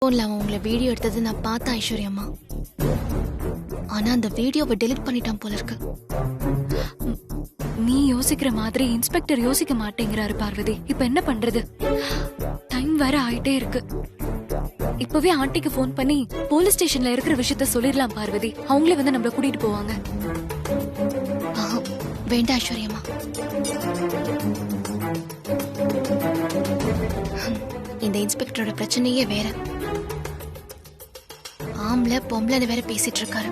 போன்ல அவன் உங்களை வீடியோ எடுத்தது நான் பார்த்தேன் ஐஸ்வர்யம்மா. ஆனா அந்த வீடியோவை டெலிட் பண்ணிட்டான் போல இருக்கு. நீ யோசிக்கிற மாதிரி இன்ஸ்பெக்டர் யோசிக்க மாட்டேங்கிறாரு பார்வதி. இப்ப என்ன பண்றது? டைம் வேற ஆயிட்டே இருக்கு. இப்பவே ஆண்டிக்கு போன் பண்ணி போலீஸ் ஸ்டேஷன்ல இருக்கிற விஷயத்த சொல்லிடலாம் பார்வதி. அவங்களே வந்து நம்மள கூட்டிட்டு போவாங்க. வேண்டாம் ஐஸ்வர்யம்மா. இந்த இன்ஸ்பெக்டரோட பிரச்சனையே வேற. ஆம்பளை பொம்பளைன்னு வேற பேசிட்டு இருக்காரு.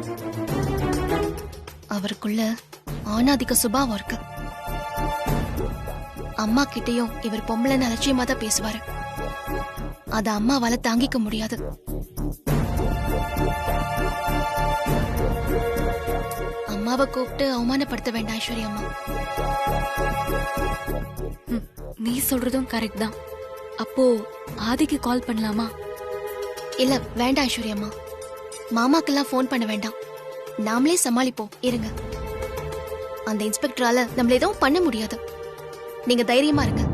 அவருக்குள்ள ஆணாதிக்க சுபாவம் இருக்கு. அம்மா கிட்டயும் இவர் பொம்பளைன்னு அலட்சியமா தான் பேசுவாரு. அத அம்மாவால தாங்கிக்க முடியாது. அம்மாவை கூப்பிட்டு அவமானப்படுத்த வேண்டாம் ஐஸ்வர்யம்மா. நீ சொல்றதும் கரெக்ட் தான். அப்போ ஆதிக்கு கால் பண்ணலாமா? இல்ல வேண்டாம் ஐஸ்வர்யம்மா. மாமாக்கெல்லாம் போன் பண்ண வேண்டாம். நாமளே சமாளிப்போம். இருங்க, அந்த இன்ஸ்பெக்டரால நம்மள எதுவும் பண்ண முடியாது. நீங்க தைரியமா இருங்க.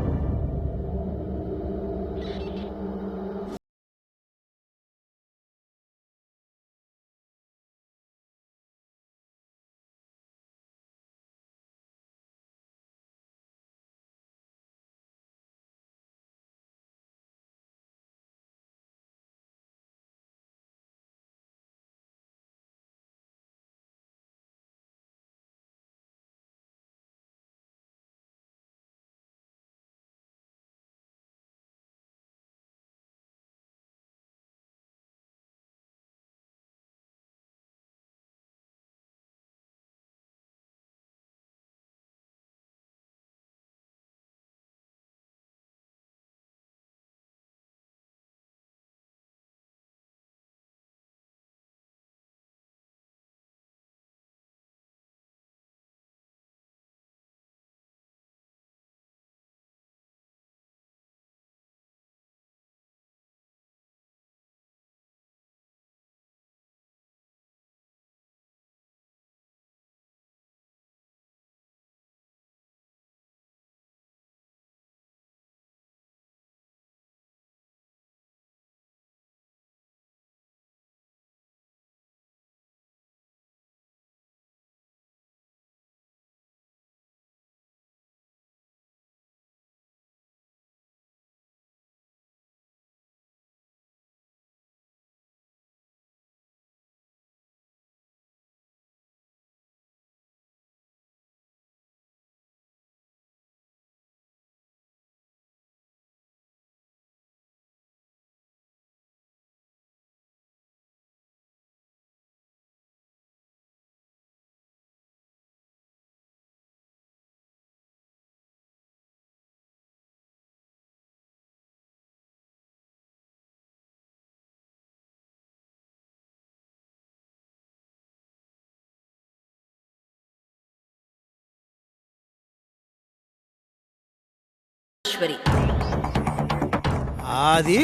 ஆதி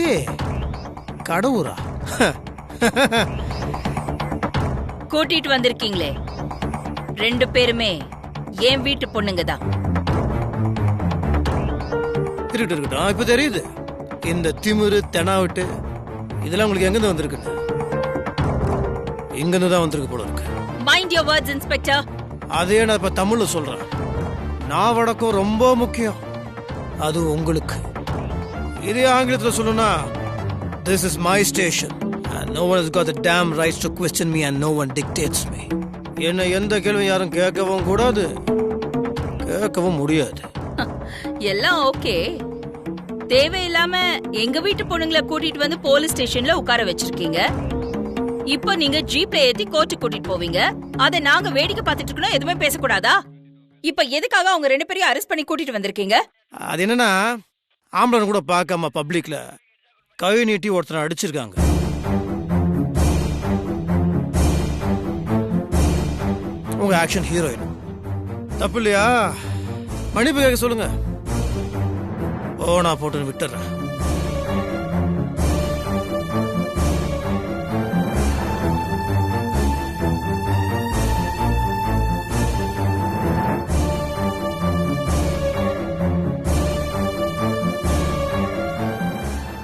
கடவுரா கூட்டிட்டு வந்திருக்கீங்களே, ரெண்டு பேருமே என் வீட்டு பொண்ணுங்க தான். இருக்கட்டும், இப்ப தெரியுது இந்த திமிரு தெனாவிட்டு இதெல்லாம் உங்களுக்கு எங்கிருந்து வந்திருக்கு? இங்கிருந்து தான் வந்திருக்கு போல இருக்கு. Mind your words inspector. அதே நான் இப்ப தமிழ்ல சொல்றேன். நான் வடக்கம் ரொம்ப முக்கியம், அது உங்களுக்கு. இதே ஆங்கிலத்துல சொல்லணும்னா, this is my station and no one has got the damn rights to question me and no one dictates me. என்ன எந்த கேள்வி யாரும் கேட்கவும் கூடாது, கேட்கவும் முடியாது. எல்லாம் ஓகே. தேவையில்லாம எங்க வீட்டு பொண்ணுங்களை கூட்டிட்டு வந்து போலீஸ் ஸ்டேஷன்ல உட்கார வச்சிருக்கீங்க. இப்போ நீங்க ஜீப்ல ஏத்தி கோர்ட்டுக்கு கூட்டிட்டு போவீங்க. அதை நாங்க வேடிக்கை பார்த்துட்டு இருக்கணும், எதுவுமே பேசக்கூடாதா? இப்ப எதுக்காக அவங்க ரெண்டு பேரையும் அரெஸ்ட் பண்ணி கூட்டிட்டு வந்திருக்கீங்க? அது என்னன்னா, ஆம்பளன் கூட பார்க்காம பப்ளிக்ல கை நீட்டி ஒருத்தனை அடிச்சிருக்காங்க. உங்க ஆக்ஷன் ஹீரோயின் தப்பு இல்லையா? மன்னிப்பு கேட்க சொல்லுங்க. நான் போட்டு விட்டுறேன்.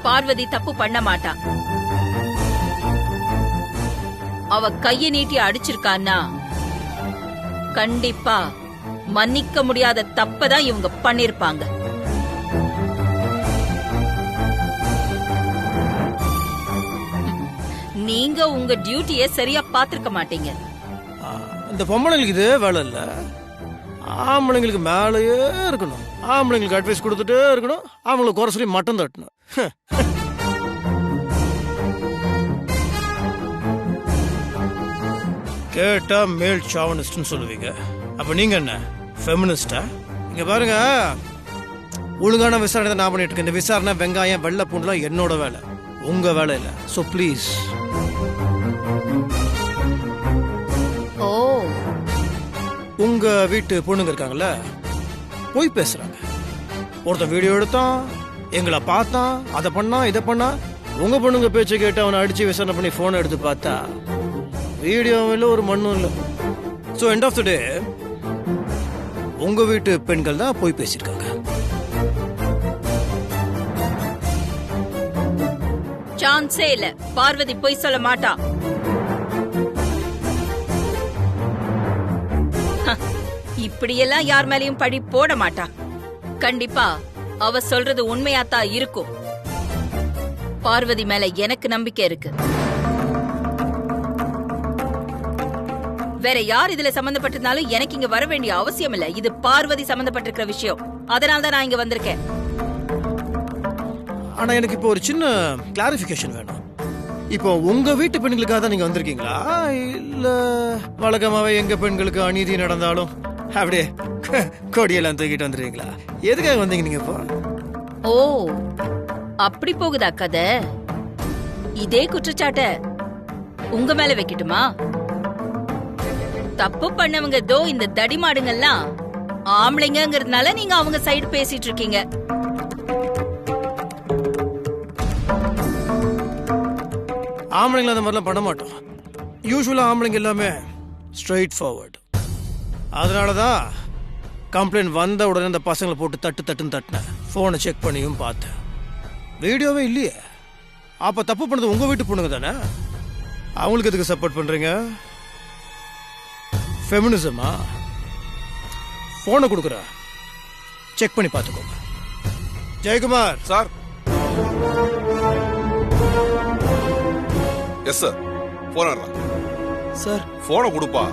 பார்வதி தப்பு பண்ண மாட்டா. அவ கைய நீட்டி அடிச்சிருக்கான்னா கண்டிப்பா மன்னிக்க முடியாத தப்பதான் இவங்க பண்ணிருப்பாங்க. நீங்க உங்க டியூட்டிய சரியா பாத்துருக்க மாட்டீங்க. இந்த பொம்பளைங்களுக்கு இதே வேலை இல்ல, ஆம்பளைங்களுக்கு மேலேயே இருக்கணும், ஆம்பளைங்களுக்கு அட்வைஸ் கொடுத்துட்டே இருக்கணும், அவங்களுக்கு குறை சொல்லி மட்டம் தட்டணும். கேட்டா மேல் சாவனிஸ்ட்னு சொல்லுவீங்க, அப்ப நீங்க என்ன ஃபெமினிஸ்டா? இங்க பாருங்க, ஒழுங்கான விசாரணை தான் நான் பண்ணிட்டு இருக்கேன். இந்த விசாரணை வெங்காயம் வெள்ளை பூண்டுலாம் என்னோட வேலை, உங்க வேலை இல்ல. So please. ஓ, உங்க வீட்டு பொண்ணுங்க இருக்காங்கல்ல, போய் பேசுறாங்க. ஒருத்தன் வீடியோ எடுத்தான், எங்களை பார்த்தான், அதை பண்ணா இதை பண்ணா. உங்க பொண்ணுங்க பேச்சை கேட்டு அவனை அடிச்சு விசாரணை பண்ணி போனை எடுத்து பார்த்தா வீடியோவும் இல்லை, ஒரு மண்ணும் இல்லை. ஸோ எண்ட் ஆஃப் த டே உங்க வீட்டு பெண்கள் தான் போய் பேசியிருக்காங்க. சான்ஸே இல்ல, பார்வதி போய் சொல்ல மாட்டா. இப்படியெல்லாம் யார் மேலயும் பழி போட மாட்டா. கண்டிப்பா அவ சொல்றது உண்மையாத்தான் இருக்கும். பார்வதி மேல எனக்கு நம்பிக்கை இருக்கு. வேற யார் இதுல சம்பந்தப்பட்டிருந்தாலும் எனக்கு இங்க வர வேண்டிய அவசியம் இல்ல. இது பார்வதி சம்பந்தப்பட்டிருக்கிற விஷயம், அதனாலதான் நான் இங்க வந்திருக்கேன். ஆனா எனக்கு இப்போ ஒரு சின்ன கிளாரிபிகேஷன் வேணும். இப்போ உங்க வீட்டு பெண்களுக்காக தான் நீங்க வந்திருக்கீங்களா, இல்ல வழக்கமாவே எங்க பெண்களுக்கு அநீதி நடந்தாலும் அப்படியே கொடியெல்லாம் தூக்கிட்டு வந்துருவீங்களா? எதுக்காக வந்தீங்க நீங்க இப்போ? ஓ, அப்படி போகுதா கதை? இதே குற்றச்சாட்ட உங்க மேல வைக்கட்டுமா? தப்பு பண்ணவங்க தோ இந்த தடிமாடுங்கெல்லாம் ஆம்பளைங்கிறதுனால நீங்க அவங்க சைடு பேசிட்டு இருக்கீங்க. ஆம்பளைங்களை அந்த மாதிரிலாம் பண்ண மாட்டோம். யூஸ்வலா ஆம்பளைங்க எல்லாமே ஸ்ட்ரெயிட் ஃபார்வர்ட். அதனாலதான் கம்ப்ளைண்ட் வந்த உடனே அந்த பசங்களை போட்டு தட்டுன்னு தட்டினேன். போனை செக் பண்ணியும் பார்த்தேன், வீடியோவே இல்லையே. அப்ப தப்பு பண்ணது உங்க வீட்டு பொண்ணுங்க தானே, அவங்களுக்கு எதுக்கு சப்போர்ட் பண்றீங்க? ஃபெமினிசமா? போனை கொடுக்குற, செக் பண்ணி பார்த்துக்கோங்க. ஜெயக்குமார் சார். Yes sir. போன சார், போனை கொடுப்பா.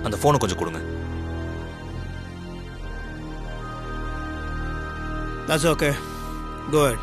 அந்த போனை கொஞ்சம் கொடுங்க. That's okay. Go ahead.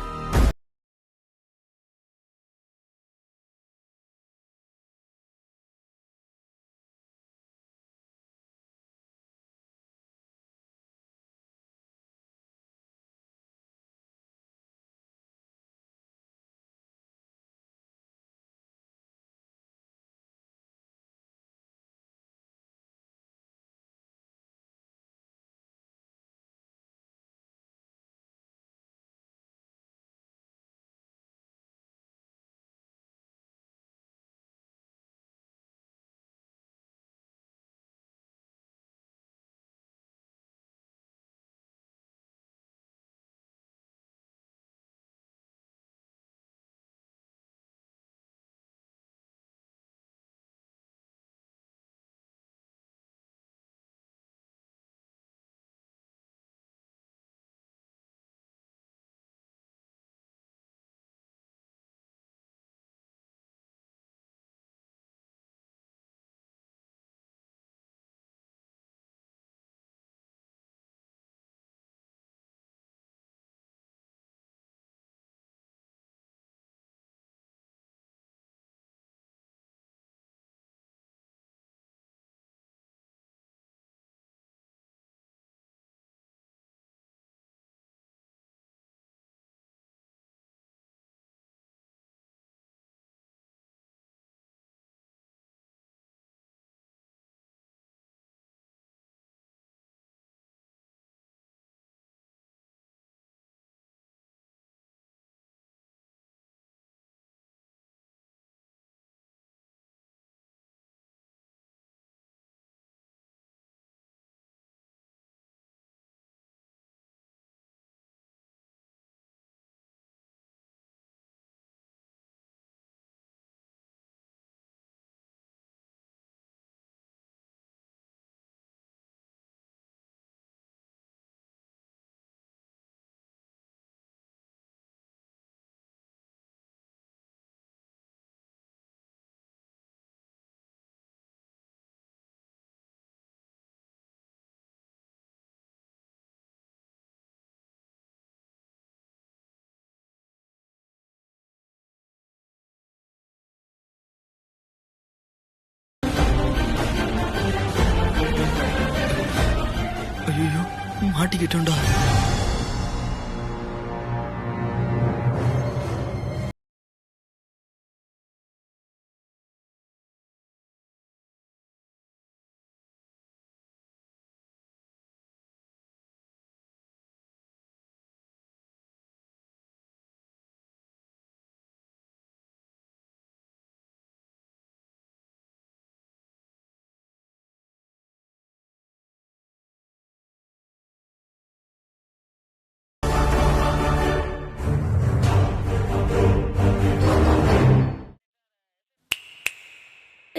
மாட்டிக்கிட்டோம்டா.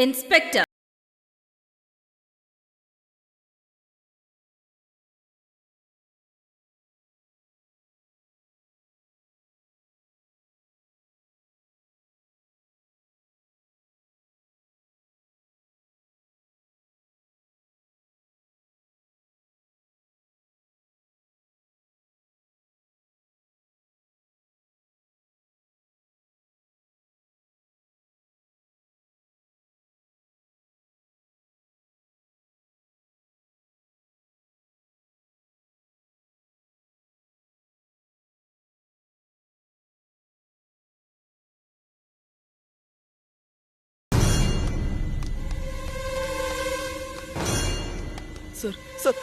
இன்ஸ்பெக்டர், சார் சார்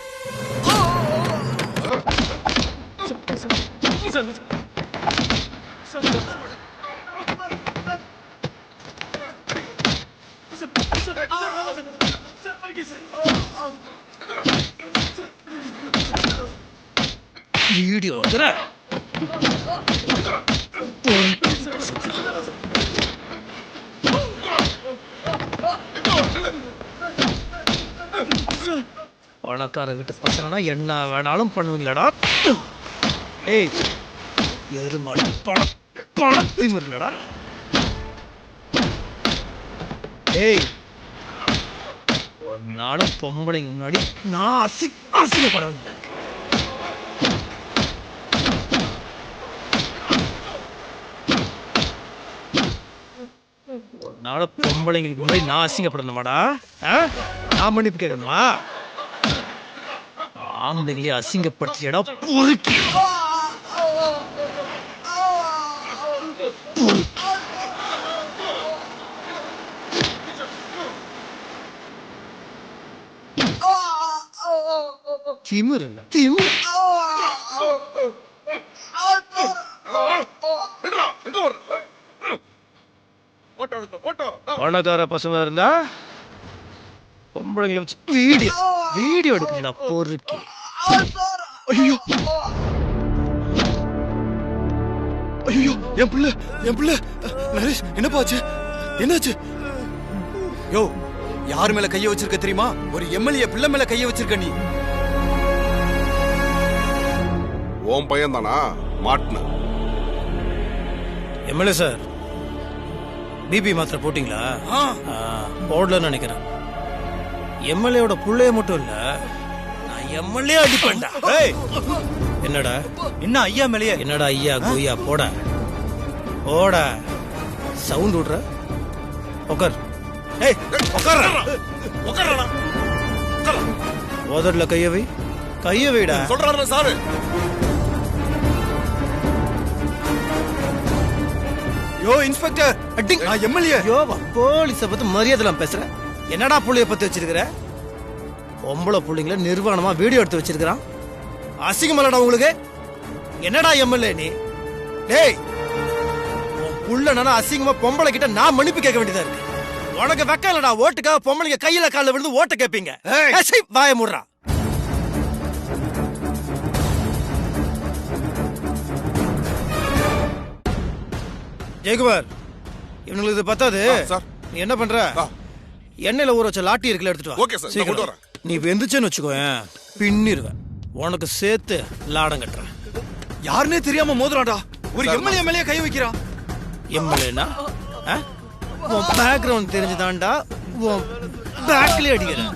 வீடியோ பணக்காரங்கிட்ட பசங்கன்னா என்ன வேணாலும் பண்ணுவீங்களடா. ஏய் எருமாடி பணத்தையும் இல்லடா. ஏய் ஒரு நாளும் பொம்பளைங்க முன்னாடி நான் அசிங்கப்படவில்லை. ஒரு நாளும் பொம்பளைங்களுக்கு முன்னாடி நான் அசிங்கப்படணுமாடா? நான் மன்னிப்பு கேட்கணுமா? ஆம்பளைங்களே அசிங்கப்படுத்தியடா பொறுக்கி. திமிரு திமிரு. பணக்கார பசங்க இருந்தா பொம்பளைங்களை வச்சு வீடியோ எடுக்கிறா பொறுக்கி. ஐயோ ஐயோ என் பிள்ளை நரேஷ் என்னப்பாச்சு? என்னாச்சு? யோ யார் மேல கைய வச்சிருக்க தெரியுமா? ஒரு எம்எல்ஏ பிள்ளை மேல கைய வச்சிருக்க நீ. உன் பையன் தானா மாட்டின? எம்எல்ஏ சார் பிபி மாத்திரை போட்டீங்களா? போடலன்னு நினைக்கிறேன். எம்எல்ஏவோட புள்ளைய மட்டும் இல்ல நான் எம்எல்ஏ அடிப்பேன்டா. என்னடா என்ன ஐயா மேலையே? என்னடா ஐயா கோயா போட போட சவுண்ட் விடுற. உட்கார். ஏய் உட்கார்றா. உதடல கைய வைடா. சொல்றாரு சாரு. யோ இன்ஸ்பெக்டர் அட்டிங் நான் எம்எல்ஏ. யோவா போலீஸ பத்தி மரியாதைலாம் பேசுற. என்னடா புள்ளைய பத்தி வச்சிருக்கிற? பொம்பளை புள்ளைங்கள நிர்வாணமா வீடியோ எடுத்து வச்சிருக்கிறான். அசிங்கமல்லடா உங்களுக்கு? என்னடா எம்எல்ஏ நீ? டேய் உன் புள்ள நானா அசிங்கமா பொம்பளை கிட்ட நான் மன்னிப்பு கேட்க வேண்டியதா இருக்கு. உனக்கு வெக்க இல்லடா? ஓட்டுக்காக பொம்பளைங்க கையில கால விழுந்து ஓட்ட கேட்பீங்க. வாய மூடுறா. ஜெயக்குமார் இவங்களுக்கு இது பத்தாது. நீ என்ன பண்ற? எண்ணெயில ஊற வச்ச லாட்டி இருக்குல்ல எடுத்துட்டு வா. ஓகே சார், நான் கொண்டு வரேன். நீ வெந்துச்சேன்னு வச்சுக்கோ பின்னிருவேன். உனக்கு சேர்த்து லாடம் கட்டுறேன். யாருன்னே தெரியாம மோதுறாடா. ஒரு எம்எல்ஏ மேலேயே கை வைக்கிறான். எம்எல்ஏனா உன் பேக்ரவுண்ட் தெரிஞ்சுதான்டா உன் பேக்லயே அடிக்கிறேன்.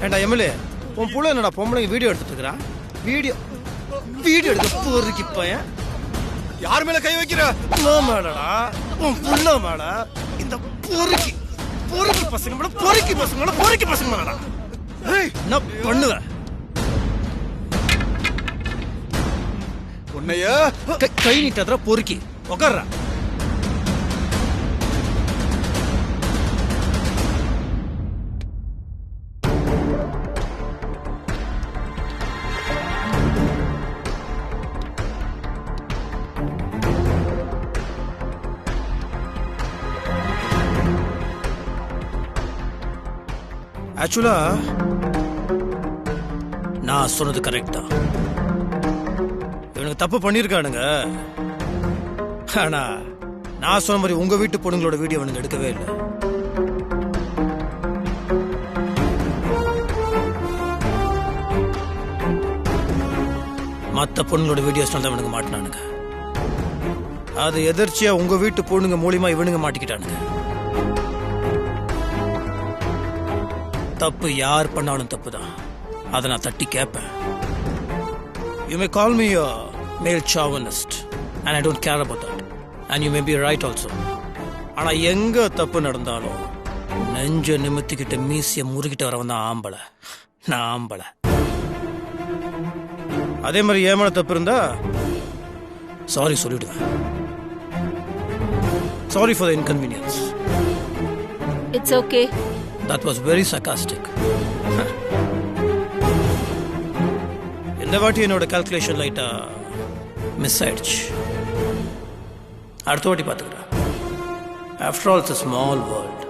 ஏண்டா எம்எல்ஏ உன் புள்ள என்னடா பொம்பளைங்க வீடியோ எடுத்துட்டு இருக்கிறான்? வீடியோ எடுக்க போறதுக்கு பையன் யார் மேல கை வைக்கிற? மேலடா உன் புள்ள மேல இந்த பொறுக்கி பொறுக்கி பசங்க மேலடா. என்ன பண்ணுவ? உன்னைய கை நீட்டாதடா பொறுக்கி. உட்கார்றா. ஆக்சுவலா நான் சொன்னது கரெக்டா? இவனுக்கு தப்பு பண்ணிருக்கானுங்க. ஆனா நான் சொன்ன மாதிரி உங்க வீட்டு பொண்ணுங்களோட வீடியோ இவனுங்க எடுக்கவே இல்லை. மத்த பொண்ணுங்களோட வீடியோஸ்னால தான் இவனுங்க மாட்டினானுங்க. அது எதிர்ச்சியா உங்க வீட்டு பொண்ணுங்க மூலியமா இவனுங்க மாட்டிக்கிட்டானுங்க. தப்பு யார் பண்ணாலும் தப்பு தான். அதை நான் தட்டி கேட்பேன். You may call me a male chauvinist and I don't care about that. And you may be right also. ஆனா எங்க தப்பு நடந்தாலும் நெஞ்ச நிமித்திக்கிட்டு மீசிய முறுகிட்டு வரவன் தான் ஆம்பளை. நான் ஆம்பளை. அதே மாதிரி ஏமான தப்பு இருந்தா சாரி சொல்லிடுவேன். Sorry for the inconvenience. It's okay. That was very sarcastic. இந்த வாட்டி என்னோட கால்குலேஷன் லைட்டா மிஸ் ஆயிடுச்சு. அடுத்த வாட்டி பார்த்துக்கிறேன். After all it's a small world.